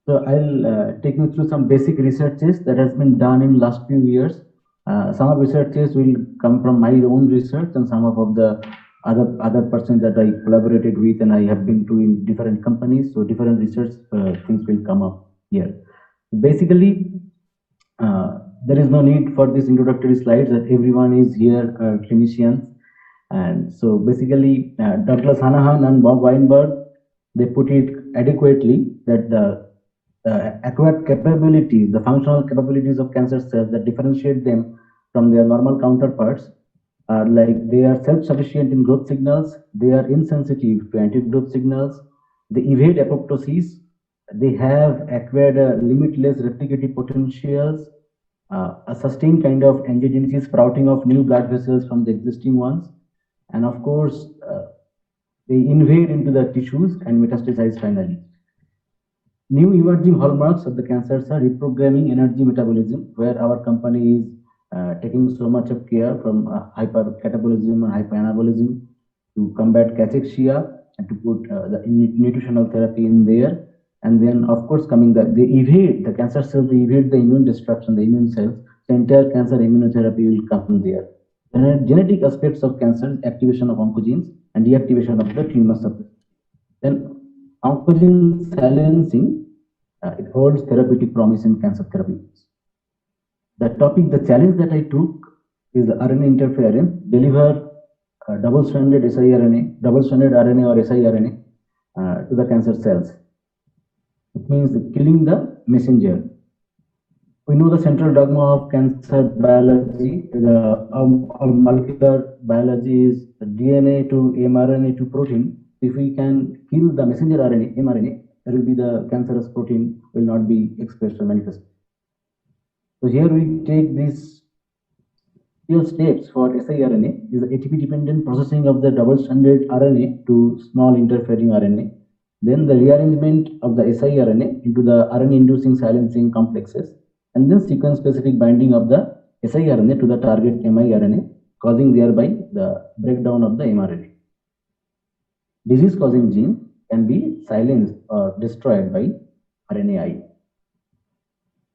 So I'll take you through some basic researches that has been done in last few years. Some of researches will come from my own research, and some of the other persons that I collaborated with, and I have been to in different companies. So different research things will come up here. Basically, there is no need for this introductory slides that everyone is here clinicians. And so basically, Douglas Hanahan and Bob Weinberg, they put it adequately that the acquired capabilities, the functional capabilities of cancer cells that differentiate them from their normal counterparts are like they are self-sufficient in growth signals, they are insensitive to anti-growth signals, they evade apoptosis, they have acquired limitless replicative potentials, a sustained kind of angiogenesis, sprouting of new blood vessels from the existing ones, and of course, they invade into the tissues and metastasize finally. New emerging hallmarks of the cancers are reprogramming energy metabolism, where our company is taking so much of care from hypercatabolism and hyperanabolism to combat cachexia and to put the nutritional therapy in there. And then, of course, coming that they evade the cancer cells, they evade the immune destruction, the immune cells. The entire cancer immunotherapy will come there. The genetic aspects of cancer, activation of oncogenes and deactivation of the tumor suppressor. Then oncogene silencing, it holds therapeutic promise in cancer therapeutics. The topic, the challenge that I took is the RNA interference, deliver double-stranded siRNA, double-stranded RNA or siRNA to the cancer cells. It means killing the messenger. We know the central dogma of cancer biology, our molecular biology is DNA to mRNA to protein. If we can kill the messenger RNA, mRNA, there will be the cancerous protein will not be expressed or manifested. So here we take these few steps for siRNA is the ATP-dependent processing of the double-stranded RNA to small interfering RNA. Then the rearrangement of the siRNA into the RNA-inducing silencing complexes, and then sequence-specific binding of the siRNA to the target miRNA, causing thereby the breakdown of the mRNA. Disease-causing gene can be silenced or destroyed by RNAi.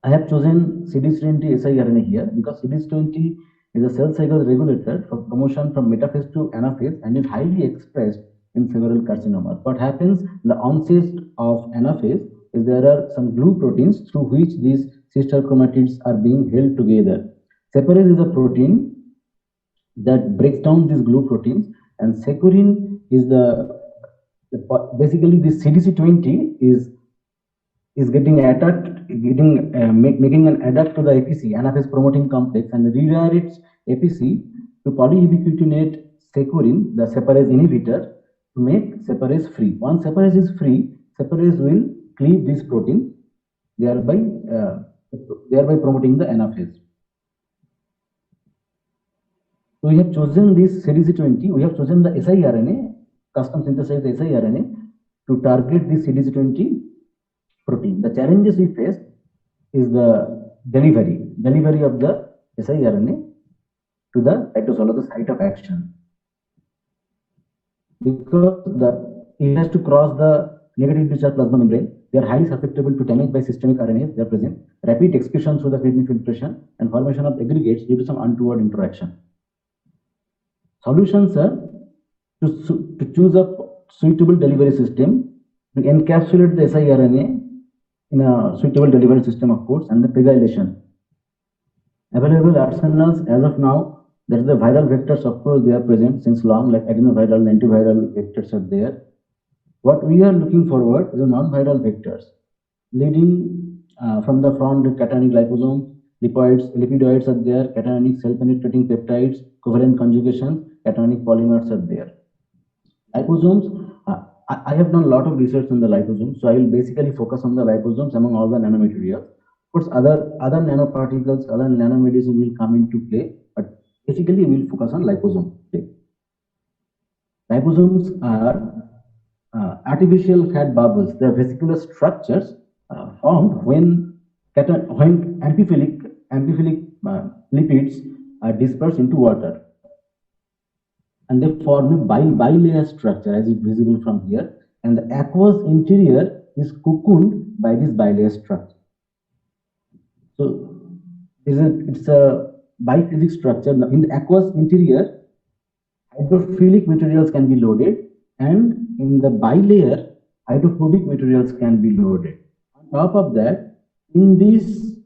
I have chosen CD20 siRNA here because CD20 is a cell cycle regulator for promotion from metaphase to anaphase and is highly expressed in several carcinomas. What happens in the onset of anaphase is there are some glue proteins through which these sister chromatids are being held together. Separase is a protein that breaks down these glue proteins, and securin is basically this CDC20 is getting attacked, making an adduct to the APC, anaphase promoting complex, and redirects APC to polyubiquitinate securin, the separase inhibitor, to make separase free. Once separase is free, separase will cleave this protein, thereby promoting the anaphase. So we have chosen this CDC20, we have chosen the siRNA, custom synthesized siRNA, to target this CDC20 protein. The challenges we face is the delivery of the siRNA to the cytosol, the site of action. Because it has to cross the negative discharge plasma membrane, they are highly susceptible to damage by systemic RNAs. They are present, rapid excretion through the kidney filtration, and formation of aggregates due to some untoward interaction. Solutions are to choose a suitable delivery system, to encapsulate the siRNA in a suitable delivery system, of course, and the pegylation. Available arsenals as of now, that is the viral vectors, of course, they are present since long, like adenoviral, lentiviral vectors are there. What we are looking forward is a non-viral vectors, leading from the front cationic liposomes, lipidoids are there, cationic cell-penetrating peptides, covalent conjugations, cationic polymers are there. Liposomes, I have done a lot of research on the liposomes, so I will basically focus on the liposomes among all the nanomaterials. Of course, other nanoparticles, other nanomedicine will come into play, but basically we will focus on liposome. Liposomes are artificial fat bubbles. They are vesicular structures formed when amphiphilic lipids are dispersed into water, and they form a bilayer structure, as is visible from here. and the aqueous interior is cocooned by this bilayer structure. So it's a biphasic structure. Now, in the aqueous interior, hydrophilic materials can be loaded, and in the bilayer, hydrophobic materials can be loaded. On top of that, in this,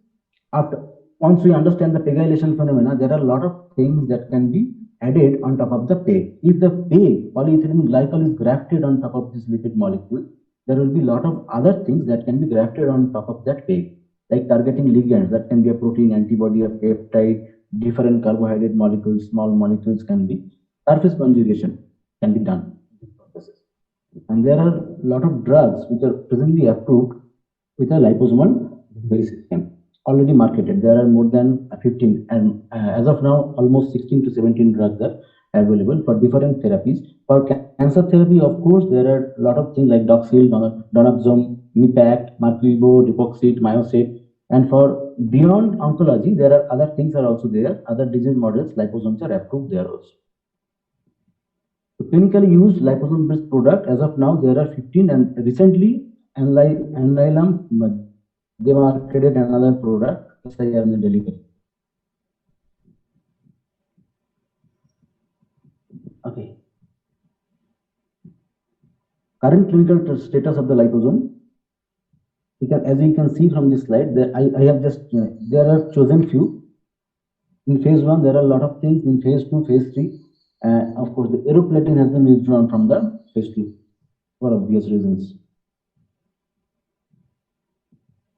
once we understand the pegylation phenomena, there are a lot of things that can be added on top of the PEG. If the PEG, polyethylene glycol, is grafted on top of this lipid molecule, there will be a lot of other things that can be grafted on top of that PEG, like targeting ligands. That can be a protein, antibody, a peptide, different carbohydrate molecules, small molecules can be. Surface conjugation can be done in these processes. And there are a lot of drugs which are presently approved with a liposomal delivery system, already marketed. There are more than 15, and as of now, almost 16 to 17 drugs are available for different therapies. For cancer therapy, of course, there are a lot of things like Doxil, Donabzum, Mipact, Marquibo, Depoxit, Myoset. And for beyond oncology, there are other things are also there. Other disease models, liposomes are approved there also. So clinically used liposome-based product, as of now, there are 15, and recently, Alnylam, they marketed another product, siRNA delivery. Okay. Current clinical status of the liposome. As you can see from this slide, I have just there are chosen few. In phase 1, there are a lot of things. In phase 2, phase 3, of course, the eroplatin has been withdrawn from the phase 2 for obvious reasons.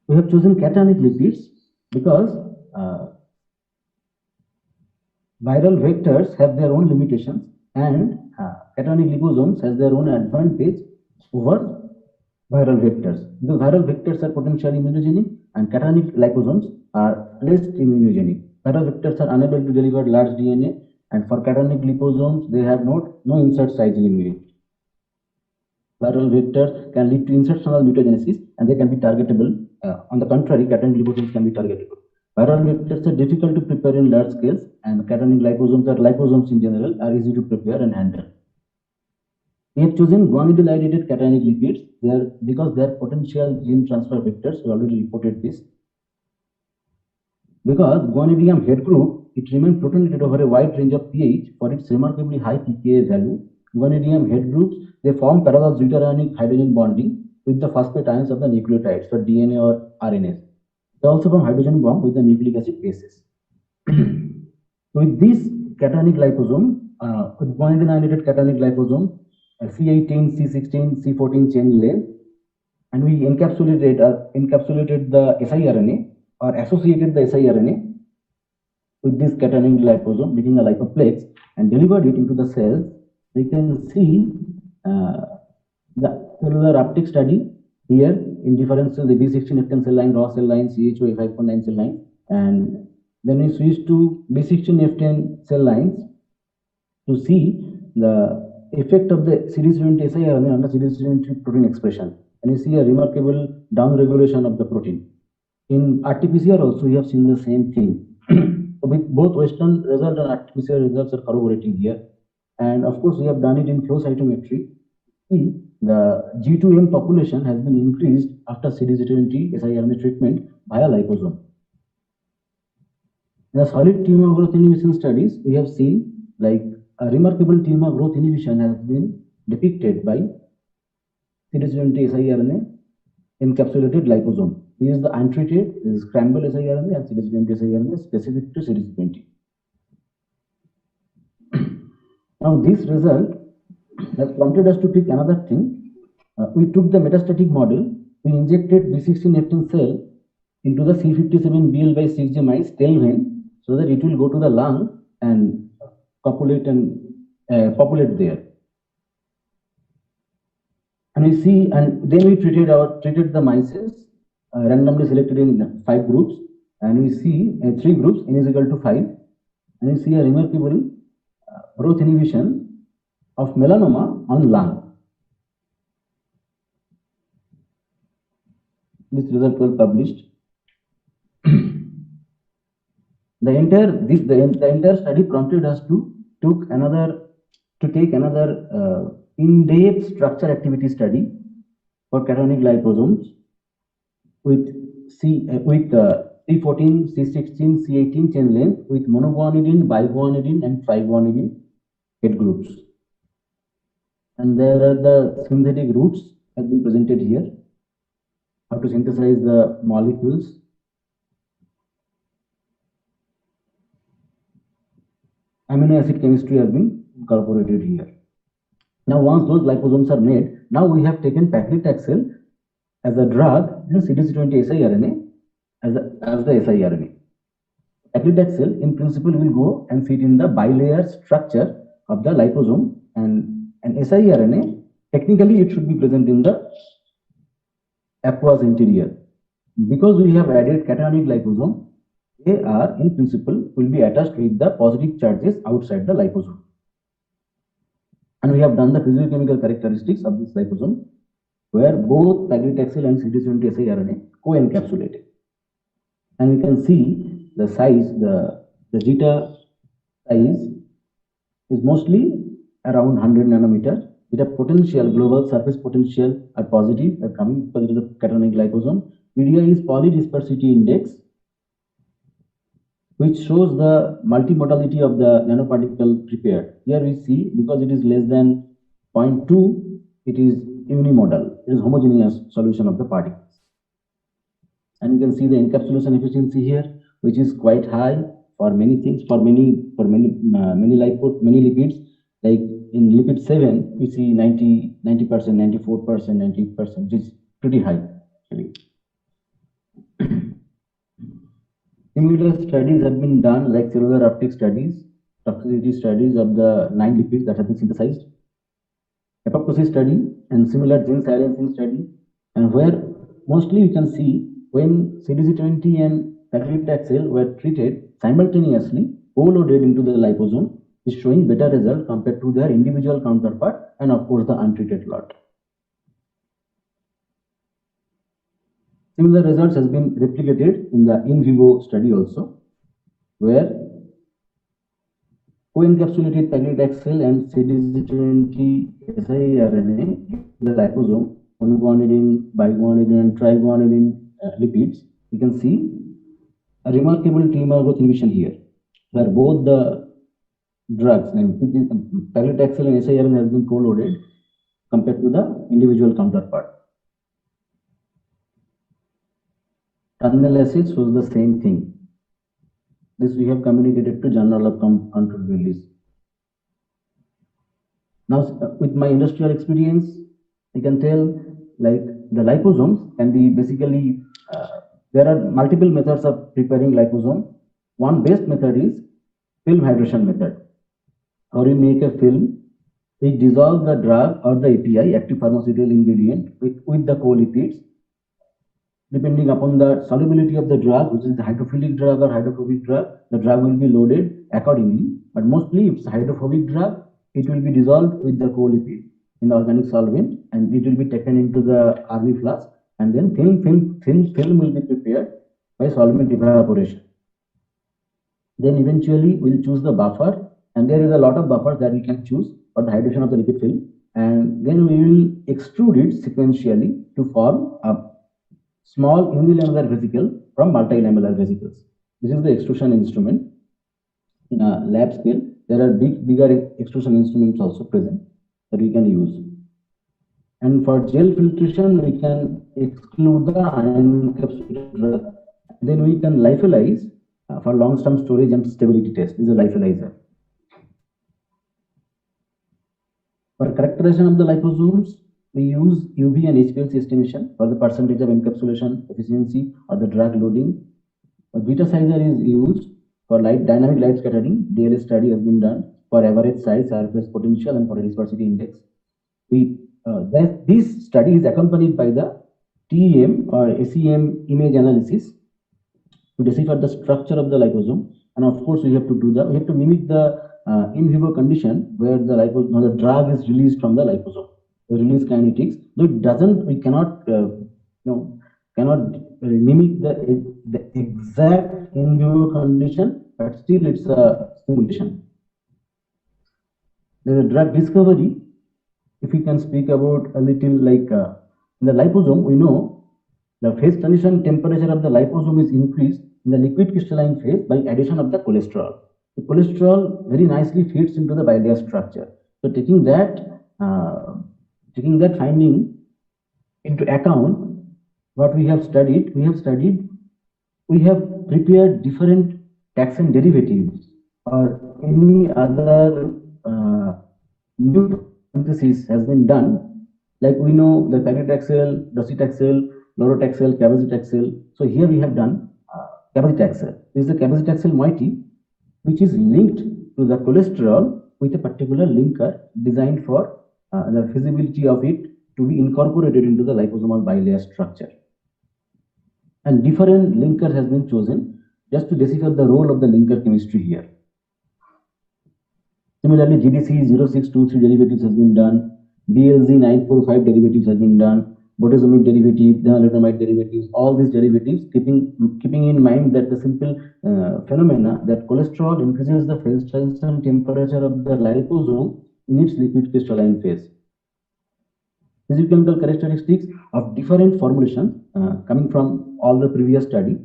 We have chosen cationic lipids because viral vectors have their own limitations, and cationic liposomes has their own advantage over viral vectors. The viral vectors are potentially immunogenic, and cationic liposomes are less immunogenic. Viral vectors are unable to deliver large DNA, and for cationic liposomes, they have no insert size limit. Viral vectors can lead to insertional mutagenesis, and they can be targetable. On the contrary, cationic liposomes can be targetable. Viral vectors are difficult to prepare in large scales, and cationic liposomes, or liposomes in general, are easy to prepare and handle. We have chosen guanylylated cationic lipids there because they are potential gene transfer vectors. We already reported this. Because guanydium head group, it remains protonated over a wide range of pH for its remarkably high pKa value. Guanydium head groups, they form parallel deuterionic hydrogen bonding with the phosphate ions of the nucleotides for DNA or RNAs. They also form hydrogen bond with the nucleic acid bases. So with this cationic liposome, with guanylylated cationic liposome, C18, C16, C14 chain length, and we encapsulated the siRNA, or associated the siRNA with this cationic liposome, making a lipoplex, and delivered it into the cells. We can see the cellular uptake study here in different cells, the B16F10 cell line, raw cell line, CHO A549 cell line, and then we switch to B16F10 cell lines to see the effect of the CD70 siRNA on the CD70 protein expression, and you see a remarkable downregulation of the protein. In RT-PCR also, we have seen the same thing. So with both Western results and RT-PCR results are corroborating here, and of course we have done it in flow cytometry. The G2M population has been increased after CD70 siRNA treatment via liposome. In the solid tumor growth inhibition studies, we have seen like a remarkable tumor growth inhibition has been depicted by CD70 siRNA encapsulated liposome. This is the untreated, this is scramble siRNA, and CD70 siRNA specific to CD70. Now this result has prompted us to pick another thing. We took the metastatic model, we injected B16F10 cell into the C57BL/6G mice tail vein, so that it will go to the lung and populate populate there. And we see, and then we treated the mice, randomly selected in 5 groups, and we see 3 groups, n is equal to 5, and we see a remarkable growth inhibition of melanoma on lung. This result was published. The entire study prompted us to take another in-depth structure activity study for cationic liposomes with C14, C16, C18 chain length with monoguanidine, biguanidine, and triguanidine head groups. And there are the synthetic routes have been presented here. How to synthesize the molecules. Amino acid chemistry has been incorporated here. Now, once those liposomes are made, now we have taken paclitaxel as a drug in CD20 siRNA as the siRNA. Paclitaxel in principle will go and fit in the bilayer structure of the liposome, and an siRNA technically it should be present in the aqueous interior. Because we have added cationic liposome, they are in principle will be attached with the positive charges outside the liposome. And we have done the physiochemical characteristics of this liposome, where both paclitaxel and CD20 siRNA co-encapsulated. And we can see the size, the zeta size is mostly around 100 nanometer. Zeta potential, global surface potential are positive, are coming because it is a cationic liposome. PDI is polydispersity index, which shows the multimodality of the nanoparticle prepared. Here we see, because it is less than 0.2, it is unimodal. It is homogeneous solution of the particles. And you can see the encapsulation efficiency here, which is quite high for many things, for many lipids. Like in lipid 7, we see 90%, 94%, 90%, which is pretty high actually. Similar studies have been done, like cellular uptake studies, toxicity studies of the 9 lipids that have been synthesized, apoptosis study, and similar gene silencing study, and where mostly you can see when CDC20 and paclitaxel were treated simultaneously, co-loaded into the liposome, is showing better result compared to their individual counterpart, and of course the untreated lot. Similar results has been replicated in the in vivo study also, where co-encapsulated paclitaxel and CD20 siRNA, the liposome, monoguanidine, biguanidine, and triguanidine lipids, you can see a remarkable tumor growth inhibition here, where both the drugs, paclitaxel and siRNA, has been co-loaded compared to the individual counterpart. Tunnel acid shows the same thing. This we have communicated to Journal of Controlled Release. Now, with my industrial experience, I can tell like the liposomes can be basically, there are multiple methods of preparing liposome. One best method is film hydration method, or you make a film, we dissolve the drug or the API, active pharmaceutical ingredient, with the co-lipids. Depending upon the solubility of the drug, which is the hydrophilic drug or hydrophobic drug, the drug will be loaded accordingly. But mostly, if it's a hydrophobic drug, it will be dissolved with the co-lipid in the organic solvent, and it will be taken into the RV flask, and then thin film will be prepared by solvent evaporation. Then eventually, we'll choose the buffer, and there is a lot of buffers that we can choose for the hydration of the lipid film, and then we will extrude it sequentially to form a small unilamellar vesicle from multilamellar vesicles. This is the extrusion instrument. In a lab scale, there are bigger extrusion instruments also present that we can use. And for gel filtration, we can exclude the unencapsulated drug. Then we can lyophilize for long-term storage and stability test. This is a lyophilizer. For characterization of the liposomes, we use UV and HPLC estimation for the percentage of encapsulation efficiency or the drug loading. A beta sizer is used for dynamic light scattering. DLS study has been done for average size, surface potential, and for dispersity index. This study is accompanied by the TEM or SEM image analysis to decipher the structure of the liposome. And of course, we have to mimic the in vivo condition where the drug is released from the liposome. The release kinetics, though it doesn't, we cannot mimic the exact in vivo condition, but still it's a simulation. The drug discovery if we can speak about a little like in the liposome, we know the phase transition temperature of the liposome is increased in the liquid crystalline phase by addition of the cholesterol. The cholesterol very nicely fits into the bilayer structure. So taking that finding into account, what we have studied, we have prepared different taxane derivatives or any other new synthesis has been done. Like we know the paclitaxel, docetaxel, lorotaxel, cabazitaxel. So here we have done cabazitaxel. This is the cabazitaxel moiety, which is linked to the cholesterol with a particular linker designed for the feasibility of it to be incorporated into the liposomal bilayer structure. And different linkers has been chosen just to decipher the role of the linker chemistry here. Similarly, GDC 0623 derivatives has been done, BLZ 945 derivatives has been done, bortezomib derivative, lenalidomide derivatives, all these derivatives keeping in mind that the simple phenomena that cholesterol increases the phase transition temperature of the liposome in its liquid crystalline phase. Physicochemical characteristics of different formulations coming from all the previous study,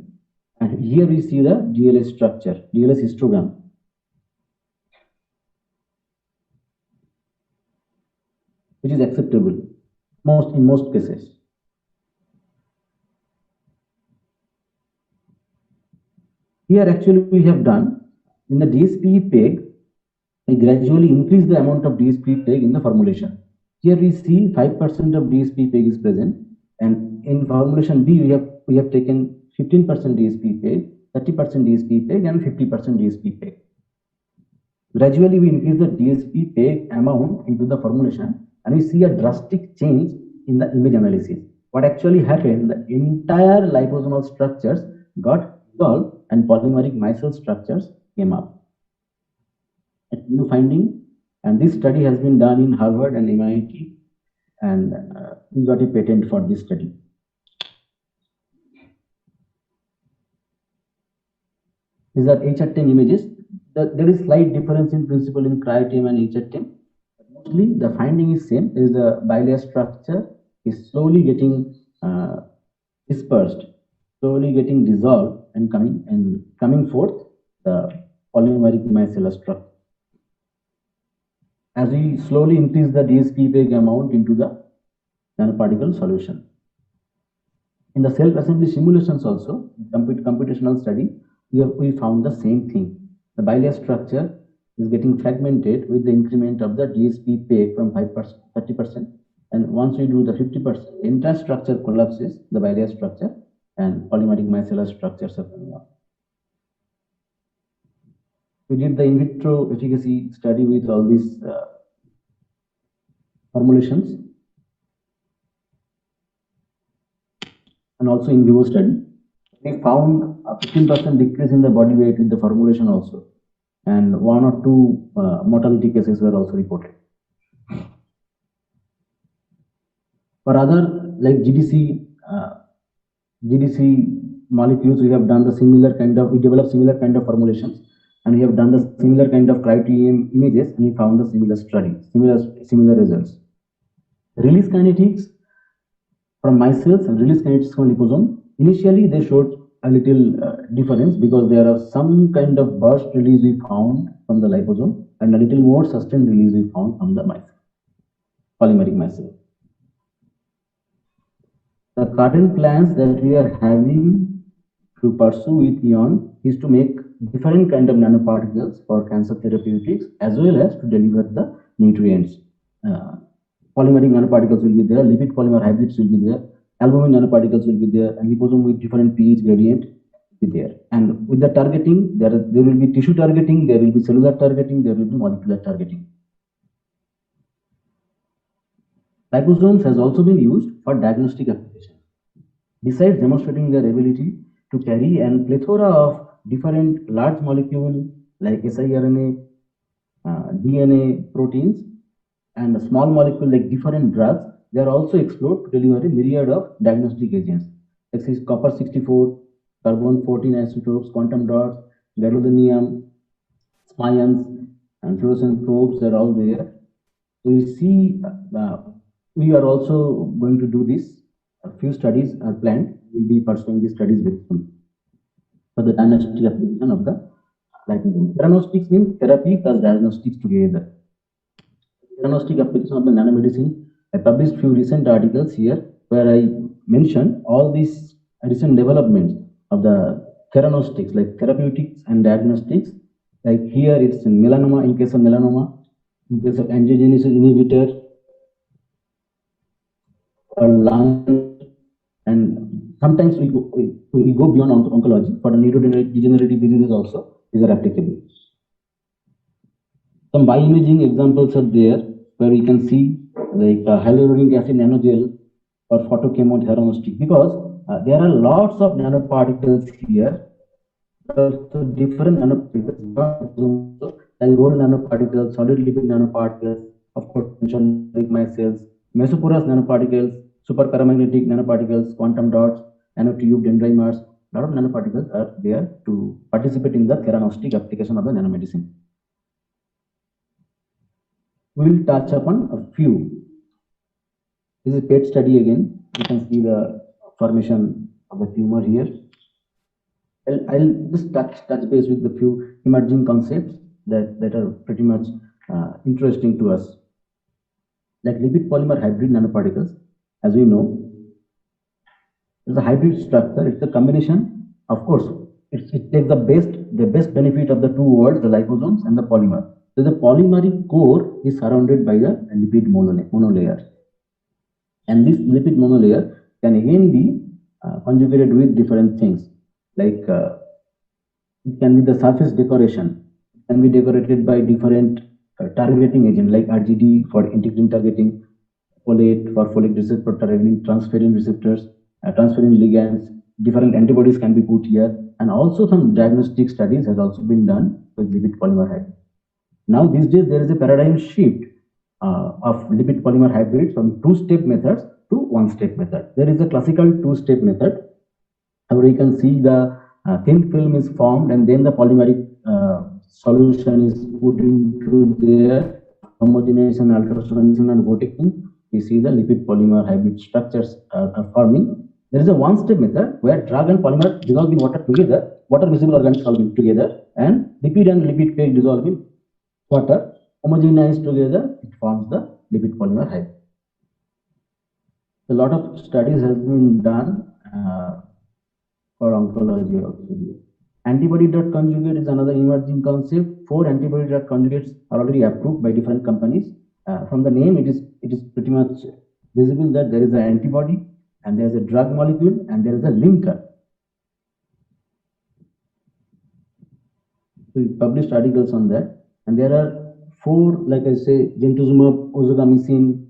and here we see the DLS structure, DLS histogram. Which is acceptable in most cases. Here actually we have done in the DSP peg, we gradually increase the amount of DSP peg in the formulation. Here we see 5% of DSP peg is present, and in formulation B we have taken 15% DSP peg, 30% DSP peg, and 50% DSP peg. Gradually we increase the DSP peg amount into the formulation, and we see a drastic change in the image analysis. What actually happened, the entire liposomal structures got dissolved and polymeric micelle structures came up. A new finding, and this study has been done in Harvard and MIT, and we got a patent for this study. These are HRTM images. There is slight difference in principle in cryo-TEM and HRTM. Mostly the finding is same. There is a bilayer structure is slowly getting dispersed, slowly getting dissolved, and coming forth the polymeric micellar structure. As we slowly increase the DSP peg amount into the nanoparticle solution. In the self-assembly simulations also, computational study, we found the same thing. The bilayer structure is getting fragmented with the increment of the DSP peg from 5%, 30%. And once we do the 50%, the entire structure collapses, the bilayer structure, and polymeric micellar structures are coming up. We did the in vitro efficacy study with all these formulations, and also in vivo study. We found a 15% decrease in the body weight with the formulation also, and 1 or 2 mortality cases were also reported. For other like GDC molecules, we have done the similar kind of, we developed similar kind of formulations, and we have done the similar kind of cryo-TEM images, and we found the similar study, similar results. Release kinetics from micelles and release kinetics from liposome. Initially, they showed a little difference because there are some kind of burst release we found from the liposome and a little more sustained release we found from the micelle, polymeric micelle. The current plans that we are having to pursue with EON is to make different kind of nanoparticles for cancer therapeutics as well as to deliver the nutrients. Polymeric nanoparticles will be there, lipid polymer hybrids will be there, albumin nanoparticles will be there, and liposome with different pH gradient will be there. And with the targeting, there will be tissue targeting, there will be cellular targeting, there will be molecular targeting. Liposomes has also been used for diagnostic applications. Besides demonstrating their ability to carry a plethora of different large molecules like siRNA, DNA, proteins, and a small molecule like different drugs, they are also explored to deliver a myriad of diagnostic agents. This is copper 64, carbon 14 isotopes, quantum dots, gadolinium, spions, and fluorescent probes are all there. So we see, we are also going to do this. A few studies are planned. We'll be pursuing these studies very soon for the diagnostic application of the liposome. Theranostics means therapy plus diagnostics together. Diagnostic application of the nanomedicine. I published few recent articles here where I mentioned all these recent developments of the theranostics, like therapeutics and diagnostics. Like here, it's in melanoma, in case of melanoma, in case of angiogenesis inhibitor, or lung, and sometimes we go beyond oncology. For the neurodegenerative diseases also, these are applicable. Some bioimaging examples are there where we can see like hyaluronic acid nanogel or photochemotheranostics, because there are lots of nanoparticles here. So different nanoparticles, like gold nanoparticles, solid lipid nanoparticles, of course, like micelles, mesoporous nanoparticles, superparamagnetic nanoparticles, quantum dots, nanotube, dendrimers. A lot of nanoparticles are there to participate in the theranostic application of the nanomedicine. We will touch upon a few. This is a PET study again. You can see the formation of the tumor here. I'll just touch base with the few emerging concepts that are pretty much interesting to us. Like lipid polymer hybrid nanoparticles, as we know, it's a hybrid structure. It's a combination. Of course, it takes the best benefit of the two worlds, the liposomes and the polymer. So the polymeric core is surrounded by a lipid monolayer. And this lipid monolayer can again be conjugated with different things. Like it can be the surface decoration. It can be decorated by different targeting agent like RGD for integrin targeting, folate for folic receptor targeting, transferrin receptors, transferrin ligands. Different antibodies can be put here, and also some diagnostic studies has also been done with lipid polymer hybrid. Now these days there is a paradigm shift of lipid polymer hybrids from two-step methods to one-step method. There is a classical two-step method where you can see the thin film is formed and then the polymeric solution is put into their homogenization, ultrasonation, and vortexing. We see the lipid polymer hybrid structures are forming. There is a one-step method where drug and polymer dissolve in water together, water-miscible organics dissolve together, and lipid and lipid pair dissolve in water, homogenized together, it forms the lipid polymer hybrid. A lot of studies have been done for oncology also. Antibody-drug conjugate is another emerging concept. 4 antibody-drug conjugates are already approved by different companies. From the name, it is pretty much visible that there is an antibody and there is a drug molecule and there is a linker. So we published articles on that, and there are 4, like I say, gemtuzumab, ozogamicin,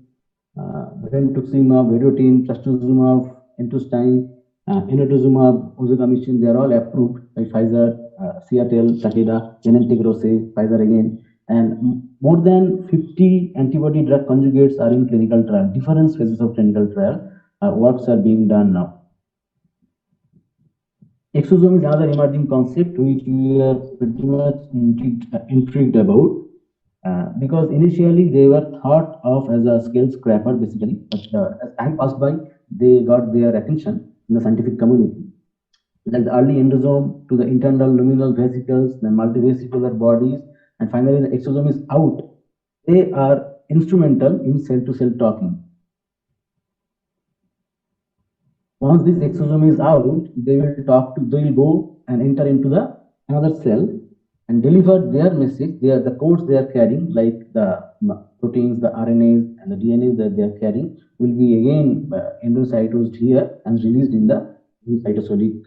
brentuximab, vedotin, trastuzumab, entostine, inotuzumab, ozogamicin. They are all approved by Pfizer, Seattle, Takeda, Genentech, Roche, Pfizer again, and more than 50 antibody drug conjugates are in clinical trial. Different phases of clinical trial works are being done now. Exosome is another emerging concept which we are pretty much intrigued about, because initially they were thought of as a scale scraper basically, but as time passed by, they got their attention in the scientific community. Like the early endosome to the internal luminal vesicles, then multivesicular bodies, and finally the exosome is out. They are instrumental in cell-to-cell talking. Once this exosome is out, they will go and enter into the another cell and deliver their message. The codes they are carrying, like the proteins, the RNAs, and the DNA that they are carrying, will be again endocytosed here and released in the cytosolic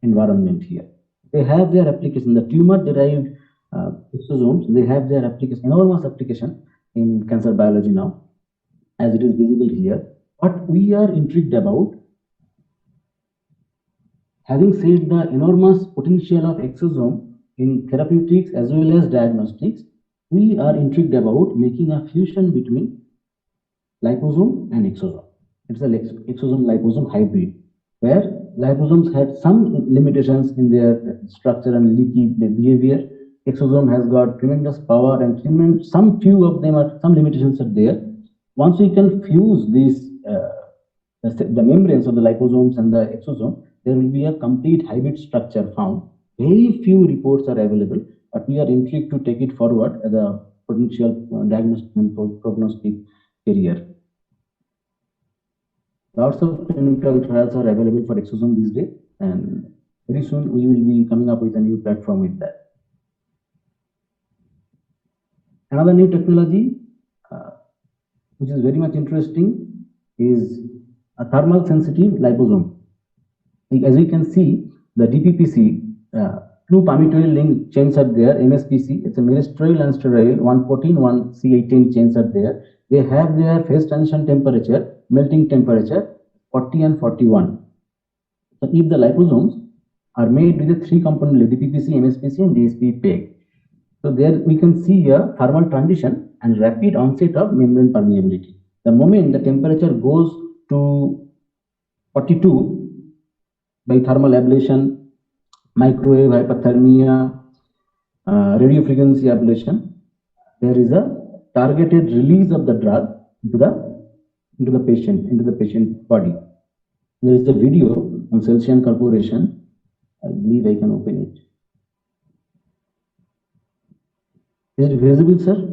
environment here. They have their application. The tumor-derived exosomes, they have their application, enormous application in cancer biology now, as it is visible here. What we are intrigued about, having said the enormous potential of exosome in therapeutics as well as diagnostics, we are intrigued about making a fusion between liposome and exosome. It's a exosome-liposome hybrid, where liposomes had some limitations in their structure and leaky behavior, exosome has got tremendous power, and some few of them are, some limitations are there. Once we can fuse these the membranes of the liposomes and the exosome, there will be a complete hybrid structure found. Very few reports are available, but we are intrigued to take it forward as a potential diagnostic and prognostic area. Lots of clinical trials are available for exosome these days, and very soon we will be coming up with a new platform with that. Another new technology, which is very much interesting, is a thermal sensitive liposome. As you can see, the DPPC, two palmitoyl link chains are there, MSPC, it's a myristoyl and steroyl, 114, 1 C18 chains are there. They have their phase transition temperature, melting temperature, 40 and 41. So if the liposomes are made with a three component, DPPC, MSPC, and DSP PEG. So there we can see a thermal transition and rapid onset of membrane permeability. The moment the temperature goes to 42 by thermal ablation, microwave hypothermia, radio frequency ablation, there is a targeted release of the drug into the patient body. There is a video on Celsian Corporation. I believe I can open it. Is it visible, sir?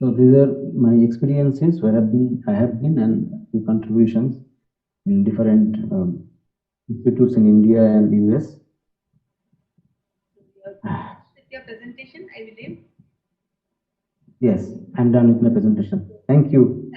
So these are my experiences where I have been and the contributions in different institutes in India and US. With your presentation, I believe. Yes, I'm done with my presentation. Thank you.